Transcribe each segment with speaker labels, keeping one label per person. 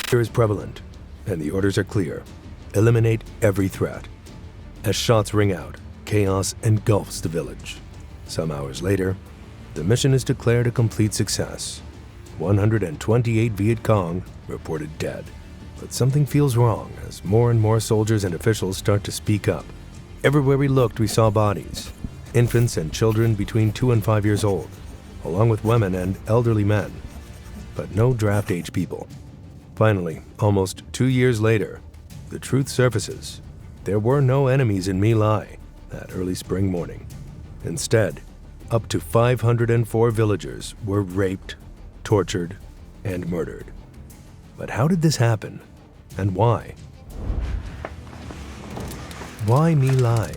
Speaker 1: Fear is prevalent, and the orders are clear. Eliminate every threat. As shots ring out, chaos engulfs the village. Some hours later, the mission is declared a complete success. 128 Vietcong reported dead. But something feels wrong as more and more soldiers and officials start to speak up. Everywhere we looked, we saw bodies. Infants and children between 2 and 5 years old, along with women and elderly men. But no draft-age people. Finally, almost 2 years later, the truth surfaces. There were no enemies in My Lai that early spring morning. Instead, up to 504 villagers were raped, tortured, and murdered. But how did this happen, and why? Why My Lai?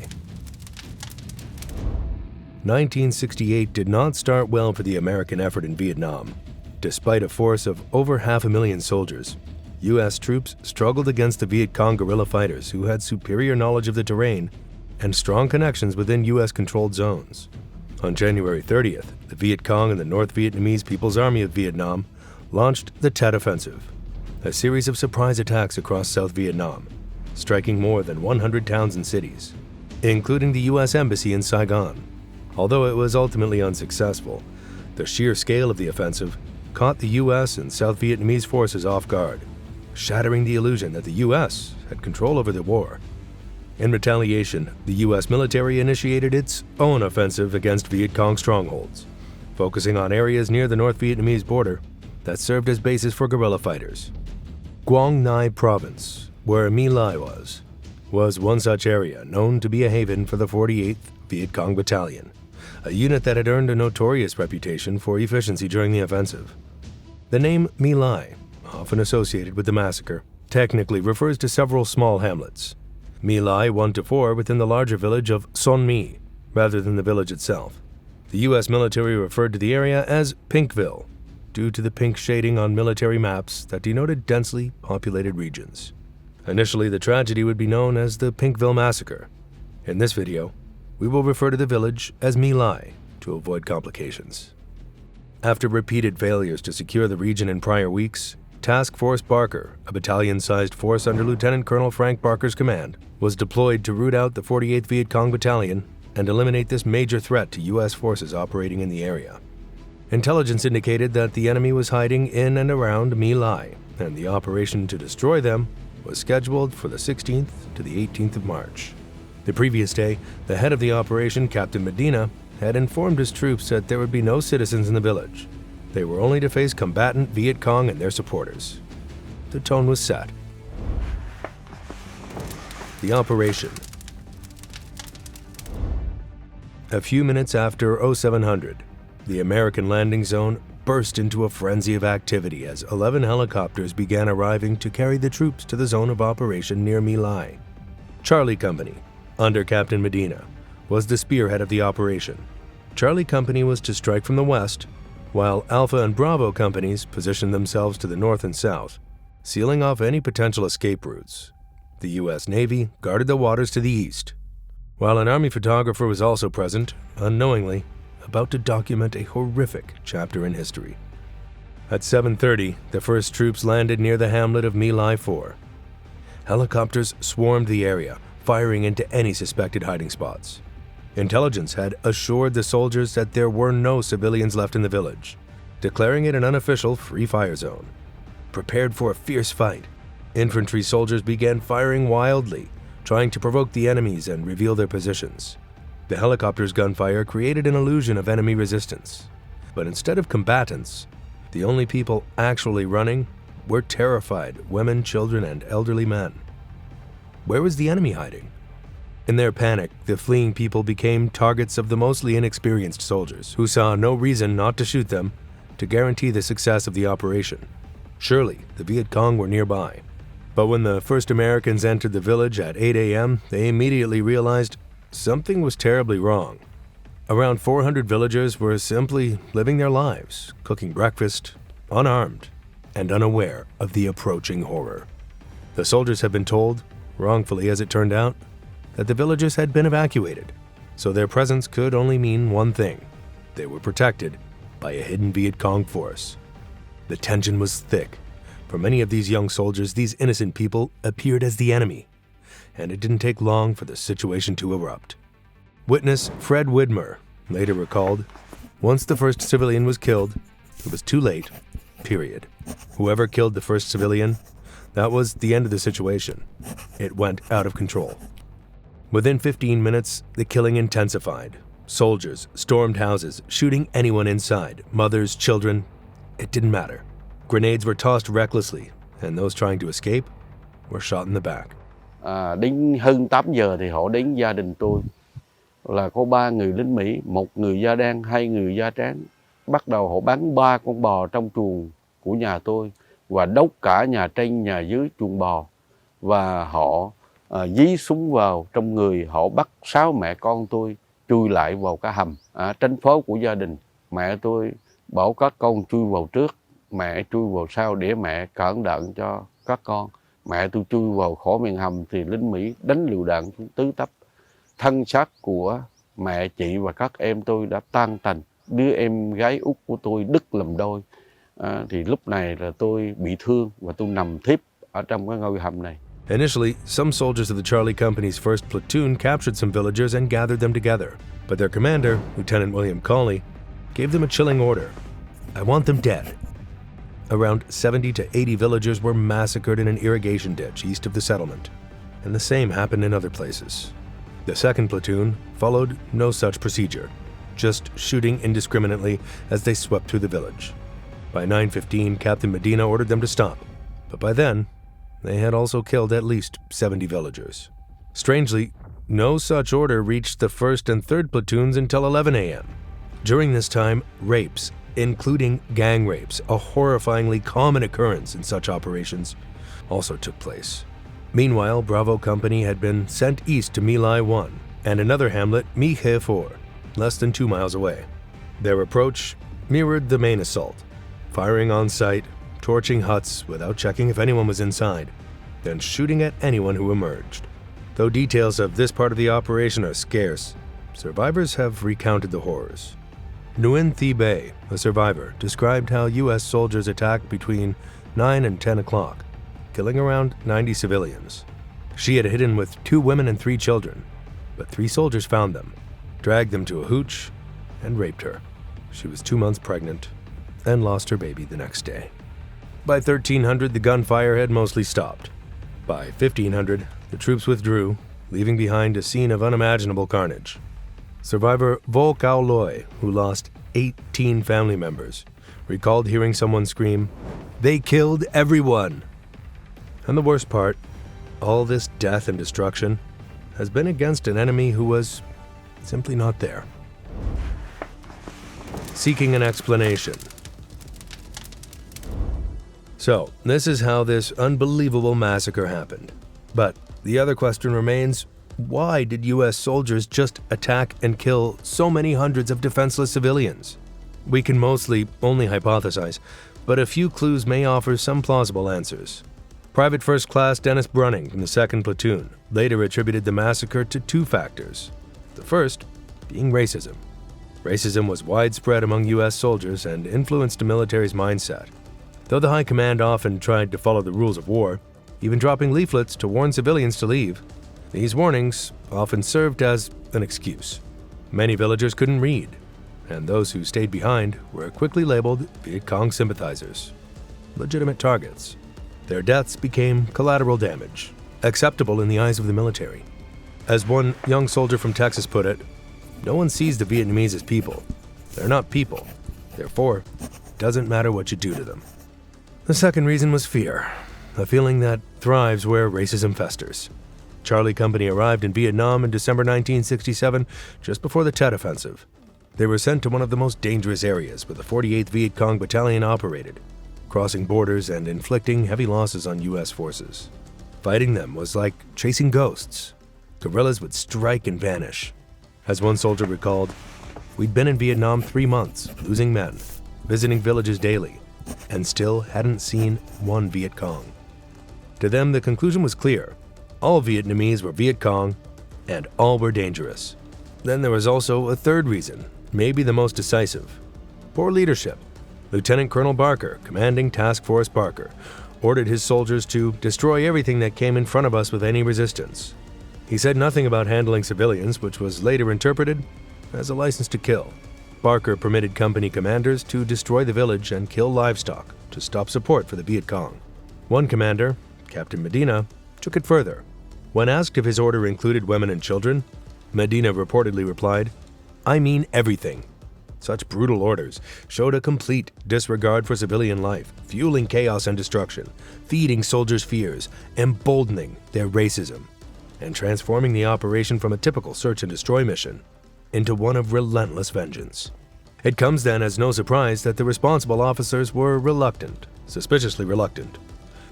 Speaker 1: 1968 did not start well for the American effort in Vietnam. Despite a force of over 500,000 soldiers, U.S. troops struggled against the Vietcong guerrilla fighters who had superior knowledge of the terrain and strong connections within U.S.-controlled zones. On January 30th, the Vietcong and the North Vietnamese People's Army of Vietnam launched the Tet Offensive, a series of surprise attacks across South Vietnam, striking more than 100 towns and cities, including the U.S. Embassy in Saigon. Although it was ultimately unsuccessful, the sheer scale of the offensive caught the U.S. and South Vietnamese forces off guard, shattering the illusion that the U.S. had control over the war. In retaliation, the U.S. military initiated its own offensive against Vietcong strongholds, focusing on areas near the North Vietnamese border that served as bases for guerrilla fighters. Quang Nai Province, where My Lai was one such area known to be a haven for the 48th Vietcong Battalion, a unit that had earned a notorious reputation for efficiency during the offensive. The name My Lai, often associated with the massacre, technically refers to several small hamlets. My Lai 1-4 within the larger village of Son My, rather than the village itself. The U.S. military referred to the area as Pinkville, due to the pink shading on military maps that denoted densely populated regions. Initially, the tragedy would be known as the Pinkville Massacre. In this video, we will refer to the village as My Lai to avoid complications. After repeated failures to secure the region in prior weeks, Task Force Barker, a battalion-sized force under Lieutenant Colonel Frank Barker's command, was deployed to root out the 48th Vietcong Battalion and eliminate this major threat to U.S. forces operating in the area. Intelligence indicated that the enemy was hiding in and around My Lai, and the operation to destroy them was scheduled for the 16th to the 18th of March. The previous day, the head of the operation, Captain Medina, had informed his troops that there would be no citizens in the village. They were only to face combatant Vietcong and their supporters. The tone was set. The operation. A few minutes after 0700, the American landing zone burst into a frenzy of activity as 11 helicopters began arriving to carry the troops to the zone of operation near My Lai. Charlie Company, under Captain Medina, was the spearhead of the operation. Charlie Company was to strike from the west, while Alpha and Bravo companies positioned themselves to the north and south, sealing off any potential escape routes. The U.S. Navy guarded the waters to the east, while an Army photographer was also present, unknowingly, about to document a horrific chapter in history. At 7:30, the first troops landed near the hamlet of My Lai 4. Helicopters swarmed the area, firing into any suspected hiding spots. Intelligence had assured the soldiers that there were no civilians left in the village, declaring it an unofficial free fire zone. Prepared for a fierce fight, infantry soldiers began firing wildly, trying to provoke the enemies and reveal their positions. The helicopter's gunfire created an illusion of enemy resistance, but instead of combatants, the only people actually running were terrified women, children, and elderly men. Where was the enemy hiding? In their panic, the fleeing people became targets of the mostly inexperienced soldiers, who saw no reason not to shoot them to guarantee the success of the operation. Surely, the Vietcong were nearby. But when the first Americans entered the village at 8 a.m., they immediately realized something was terribly wrong. Around 400 villagers were simply living their lives, cooking breakfast, unarmed, and unaware of the approaching horror. The soldiers had been told, wrongfully as it turned out, that the villagers had been evacuated, so their presence could only mean one thing: they were protected by a hidden Vietcong force. The tension was thick. For many of these young soldiers, these innocent people appeared as the enemy, and it didn't take long for the situation to erupt. Witness Fred Widmer later recalled, "Once the first civilian was killed, it was too late, period. Whoever killed the first civilian, that was the end of the situation. It went out of control." Within 15 minutes, the killing intensified. Soldiers stormed houses, shooting anyone inside, mothers, children. It didn't matter. Grenades were tossed recklessly, and those trying to escape were shot in the back.
Speaker 2: Đến hơn 8 giờ thì họ đến gia đình tôi, là có 3 người lính Mỹ, 1 người da đen, 2 người da trắng. Bắt đầu họ bắn 3 con bò trong chuồng của nhà tôi và đốt cả nhà trên nhà dưới chuồng bò. Và họ dí súng vào trong người, họ bắt 6 mẹ con tôi chui lại vào cái hầm tránh phố của gia đình. Mẹ tôi bảo các con chui vào trước, mẹ chui vào sau để mẹ cản đạn cho các con. Mẹ tôi chui vào khỏi miệng hầm thì lính Mỹ đánh lựu đạn xuống tứ tấp. Thân xác của mẹ, chị và các em tôi đã tan tành. Đứa em gái út của tôi đứt làm đôi. Thì lúc này là tôi bị thương và tôi nằm thiếp ở trong cái ngôi hầm này.
Speaker 1: Initially, some soldiers of the Charlie Company's 1st platoon captured some villagers and gathered them together. But their commander, Lieutenant William Cawley, gave them a chilling order. "I want them dead." Around 70 to 80 villagers were massacred in an irrigation ditch east of the settlement, and the same happened in other places. The 2nd platoon followed no such procedure, just shooting indiscriminately as they swept through the village. By 9:15, Captain Medina ordered them to stop, but by then, they had also killed at least 70 villagers. Strangely, no such order reached the 1st and 3rd platoons until 11 a.m. During this time, rapes, including gang rapes, a horrifyingly common occurrence in such operations, also took place. Meanwhile, Bravo Company had been sent east to My Lai 1 and another hamlet, My He 4, less than 2 miles away. Their approach mirrored the main assault, firing on sight, torching huts without checking if anyone was inside, then shooting at anyone who emerged. Though details of this part of the operation are scarce, survivors have recounted the horrors. Nguyen Thi Bay, a survivor, described how U.S. soldiers attacked between 9 and 10 o'clock, killing around 90 civilians. She had hidden with 2 women and 3 children, but 3 soldiers found them, dragged them to a hooch, and raped her. She was 2 months pregnant and lost her baby the next day. By 1300, the gunfire had mostly stopped. By 1500, the troops withdrew, leaving behind a scene of unimaginable carnage. Survivor Vo Cao Loi, who lost 18 family members, recalled hearing someone scream, "They killed everyone!" And the worst part, all this death and destruction has been against an enemy who was simply not there. Seeking an explanation. So, this is how this unbelievable massacre happened. But the other question remains, why did U.S. soldiers just attack and kill so many hundreds of defenseless civilians? We can mostly only hypothesize, but a few clues may offer some plausible answers. Private First Class Dennis Brunning from the 2nd Platoon later attributed the massacre to 2 factors. The first being racism. Racism was widespread among U.S. soldiers and influenced the military's mindset. Though the High Command often tried to follow the rules of war, even dropping leaflets to warn civilians to leave, these warnings often served as an excuse. Many villagers couldn't read, and those who stayed behind were quickly labeled Vietcong sympathizers, legitimate targets. Their deaths became collateral damage, acceptable in the eyes of the military. As one young soldier from Texas put it, "No one sees the Vietnamese as people. They're not people. Therefore, it doesn't matter what you do to them." The second reason was fear, a feeling that thrives where racism festers. Charlie Company arrived in Vietnam in December 1967, just before the Tet Offensive. They were sent to one of the most dangerous areas where the 48th Viet Cong Battalion operated, crossing borders and inflicting heavy losses on U.S. forces. Fighting them was like chasing ghosts. Guerrillas would strike and vanish. As one soldier recalled, "We'd been in Vietnam 3 months, losing men, visiting villages daily, and still hadn't seen one Viet Cong." To them, the conclusion was clear. All Vietnamese were Viet Cong, and all were dangerous. Then there was also a third reason, maybe the most decisive: poor leadership. Lieutenant Colonel Barker, commanding Task Force Barker, ordered his soldiers to destroy everything that came in front of us with any resistance. He said nothing about handling civilians, which was later interpreted as a license to kill. Barker permitted company commanders to destroy the village and kill livestock to stop support for the Vietcong. One commander, Captain Medina, took it further. When asked if his order included women and children, Medina reportedly replied, "I mean everything." Such brutal orders showed a complete disregard for civilian life, fueling chaos and destruction, feeding soldiers' fears, emboldening their racism, and transforming the operation from a typical search and destroy mission into one of relentless vengeance. It comes then as no surprise that the responsible officers were reluctant, suspiciously reluctant,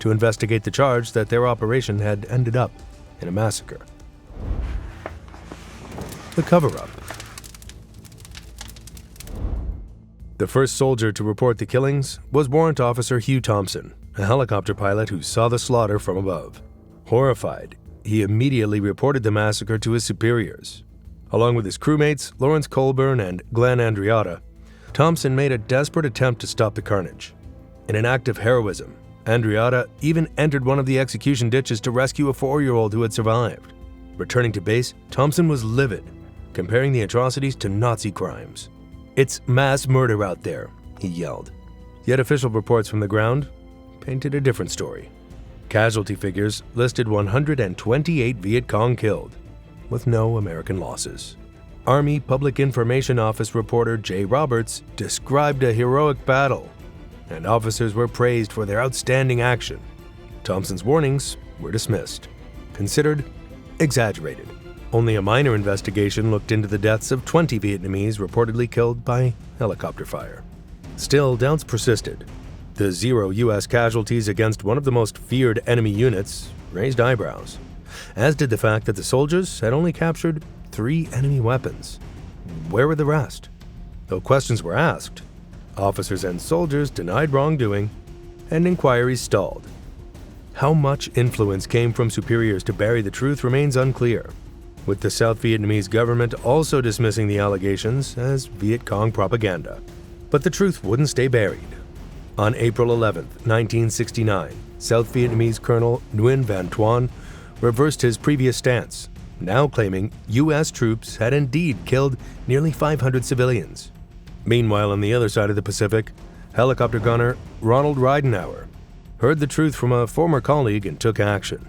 Speaker 1: to investigate the charge that their operation had ended up in a massacre. The cover-up. The first soldier to report the killings was Warrant Officer Hugh Thompson, a helicopter pilot who saw the slaughter from above. Horrified, he immediately reported the massacre to his superiors. Along with his crewmates, Lawrence Colburn and Glenn Andreotta, Thompson made a desperate attempt to stop the carnage. In an act of heroism, Andreotta even entered one of the execution ditches to rescue a 4-year-old who had survived. Returning to base, Thompson was livid, comparing the atrocities to Nazi crimes. "It's mass murder out there," he yelled. Yet official reports from the ground painted a different story. Casualty figures listed 128 Vietcong killed, with no American losses. Army Public Information Office reporter Jay Roberts described a heroic battle, and officers were praised for their outstanding action. Thompson's warnings were dismissed, considered exaggerated. Only a minor investigation looked into the deaths of 20 Vietnamese reportedly killed by helicopter fire. Still, doubts persisted. The 0 U.S. casualties against one of the most feared enemy units raised eyebrows, as did the fact that the soldiers had only captured 3 enemy weapons. Where were the rest? Though questions were asked, officers and soldiers denied wrongdoing, and inquiries stalled. How much influence came from superiors to bury the truth remains unclear, with the South Vietnamese government also dismissing the allegations as Vietcong propaganda. But the truth wouldn't stay buried. On April 11, 1969, South Vietnamese Colonel Nguyen Van Thuan reversed his previous stance, now claiming U.S. troops had indeed killed nearly 500 civilians. Meanwhile, on the other side of the Pacific, helicopter gunner Ronald Ridenhour heard the truth from a former colleague and took action.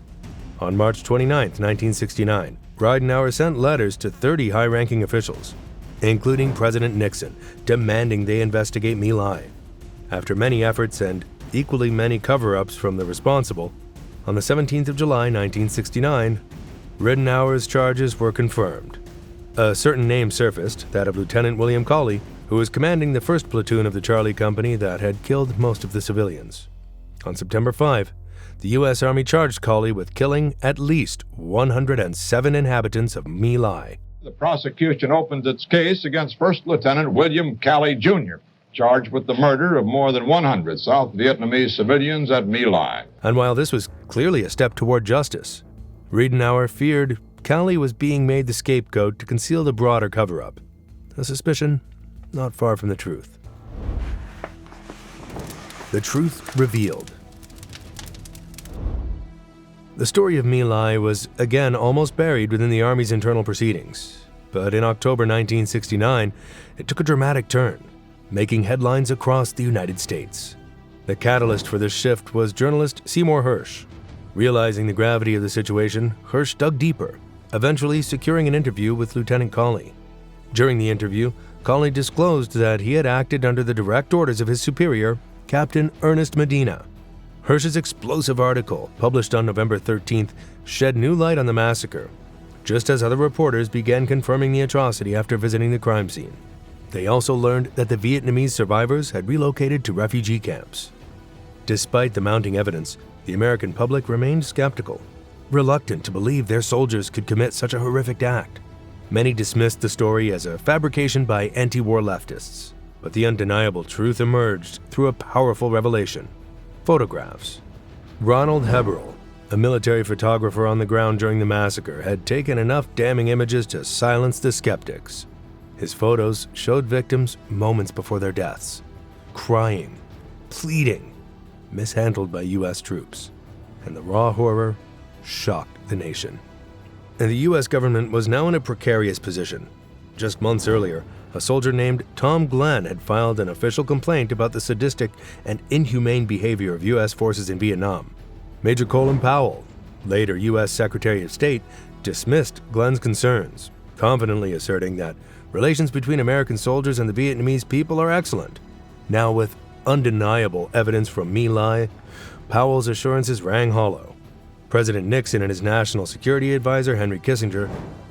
Speaker 1: On March 29, 1969, Ridenhour sent letters to 30 high-ranking officials, including President Nixon, demanding they investigate My Lai. After many efforts and equally many cover-ups from the responsible, on the 17th of July, 1969, Ridenhour's charges were confirmed. A certain name surfaced, that of Lieutenant William Cawley, who was commanding the 1st platoon of the Charlie Company that had killed most of the civilians. On September 5, the U.S. Army charged Cawley with killing at least 107 inhabitants of My Lai.
Speaker 3: The prosecution opens its case against First Lieutenant William Cawley, Jr., charged with the murder of more than 100 South Vietnamese civilians at My Lai.
Speaker 1: And while this was clearly a step toward justice, Ridenhour feared Cawley was being made the scapegoat to conceal the broader cover-up, a suspicion not far from the truth. The truth revealed. The story of My Lai was again almost buried within the Army's internal proceedings, but in October 1969, it took a dramatic turn, making headlines across the United States. The catalyst for this shift was journalist Seymour Hersh. Realizing the gravity of the situation, Hersh dug deeper, eventually securing an interview with Lieutenant Cawley. During the interview, Cawley disclosed that he had acted under the direct orders of his superior, Captain Ernest Medina. Hersh's explosive article, published on November 13th, shed new light on the massacre, just as other reporters began confirming the atrocity after visiting the crime scene. They also learned that the Vietnamese survivors had relocated to refugee camps. Despite the mounting evidence, the American public remained skeptical, reluctant to believe their soldiers could commit such a horrific act. Many dismissed the story as a fabrication by anti-war leftists, but the undeniable truth emerged through a powerful revelation: photographs. Ronald Heberl, a military photographer on the ground during the massacre, had taken enough damning images to silence the skeptics. His photos showed victims moments before their deaths, crying, pleading, mishandled by U.S. troops, and the raw horror shocked the nation. And the U.S. government was now in a precarious position. Just months earlier, a soldier named Tom Glenn had filed an official complaint about the sadistic and inhumane behavior of U.S. forces in Vietnam. Major Colin Powell, later U.S. Secretary of State, dismissed Glenn's concerns, confidently asserting that relations between American soldiers and the Vietnamese people are excellent. Now, with undeniable evidence from My Lai, Powell's assurances rang hollow. President Nixon and his national security advisor, Henry Kissinger,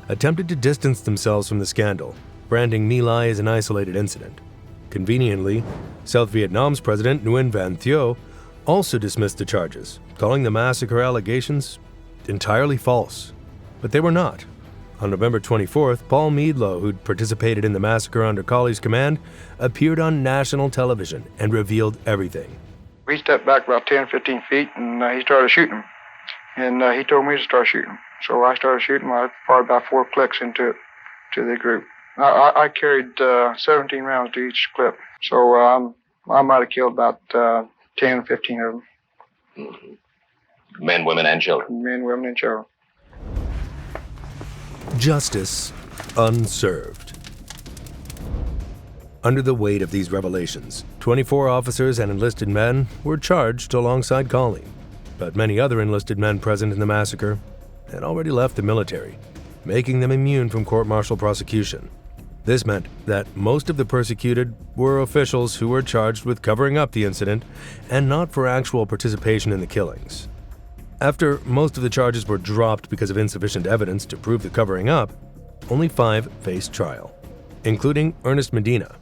Speaker 1: attempted to distance themselves from the scandal, branding My Lai as an isolated incident. Conveniently, South Vietnam's president, Nguyen Van Thieu, also dismissed the charges, calling the massacre allegations entirely false. But they were not. On November 24th, Paul Meadlow, who'd participated in the massacre under Colley's command, appeared on national television and revealed everything.
Speaker 4: We stepped back about 10, 15 feet, and he started shooting him. And he told me to start shooting. So I started shooting. I fired about 4 clicks to the group. I carried 17 rounds to each clip. So I might have killed about 10, 15 of them.
Speaker 5: Mm-hmm. Men, women, and children.
Speaker 4: Men, women, and children.
Speaker 1: Justice unserved. Under the weight of these revelations, 24 officers and enlisted men were charged alongside Colley. But many other enlisted men present in the massacre had already left the military, making them immune from court-martial prosecution. This meant that most of the persecuted were officials who were charged with covering up the incident and not for actual participation in the killings. After most of the charges were dropped because of insufficient evidence to prove the covering up, only 5 faced trial, including Ernest Medina.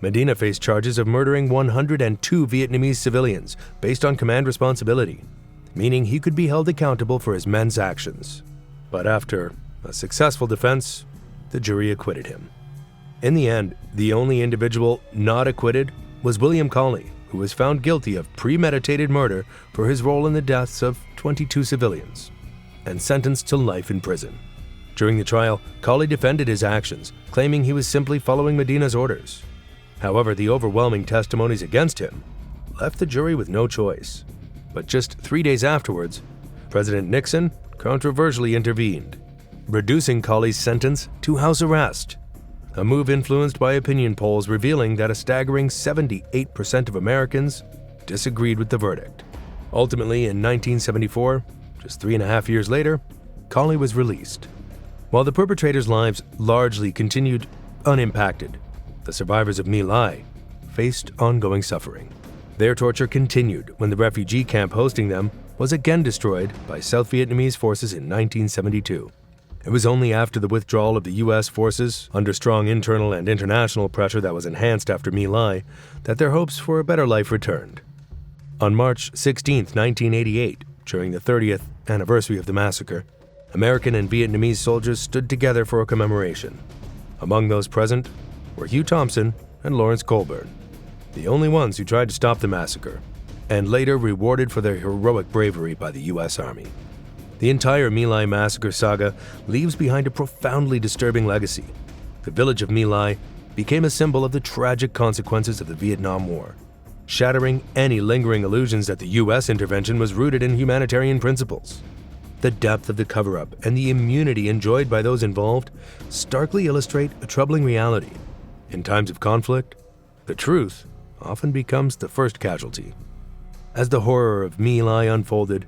Speaker 1: Medina faced charges of murdering 102 Vietnamese civilians based on command responsibility, meaning he could be held accountable for his men's actions. But after a successful defense, the jury acquitted him. In the end, the only individual not acquitted was William Colley, who was found guilty of premeditated murder for his role in the deaths of 22 civilians, and sentenced to life in prison. During the trial, Colley defended his actions, claiming he was simply following Medina's orders. However, the overwhelming testimonies against him left the jury with no choice. But just 3 days afterwards, President Nixon controversially intervened, reducing Colley's sentence to house arrest, a move influenced by opinion polls revealing that a staggering 78% of Americans disagreed with the verdict. Ultimately, in 1974, just 3.5 years later, Colley was released. While the perpetrators' lives largely continued unimpacted, the survivors of My Lai faced ongoing suffering. Their torture continued when the refugee camp hosting them was again destroyed by South Vietnamese forces in 1972. It was only after the withdrawal of the U.S. forces, under strong internal and international pressure that was enhanced after My Lai, that their hopes for a better life returned. On March 16, 1988, during the 30th anniversary of the massacre, American and Vietnamese soldiers stood together for a commemoration. Among those present were Hugh Thompson and Lawrence Colburn, the only ones who tried to stop the massacre, and later rewarded for their heroic bravery by the U.S. Army. The entire My Lai massacre saga leaves behind a profoundly disturbing legacy. The village of My Lai became a symbol of the tragic consequences of the Vietnam War, shattering any lingering illusions that the U.S. intervention was rooted in humanitarian principles. The depth of the cover-up and the immunity enjoyed by those involved starkly illustrate a troubling reality. In times of conflict, the truth often becomes the first casualty. As the horror of My Lai unfolded,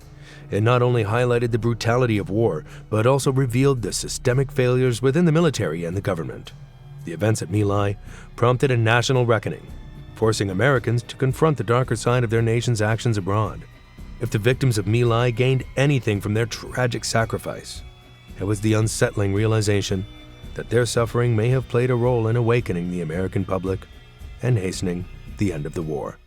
Speaker 1: it not only highlighted the brutality of war, but also revealed the systemic failures within the military and the government. The events at My Lai prompted a national reckoning, forcing Americans to confront the darker side of their nation's actions abroad. If the victims of My Lai gained anything from their tragic sacrifice, it was the unsettling realization that their suffering may have played a role in awakening the American public and hastening the end of the war.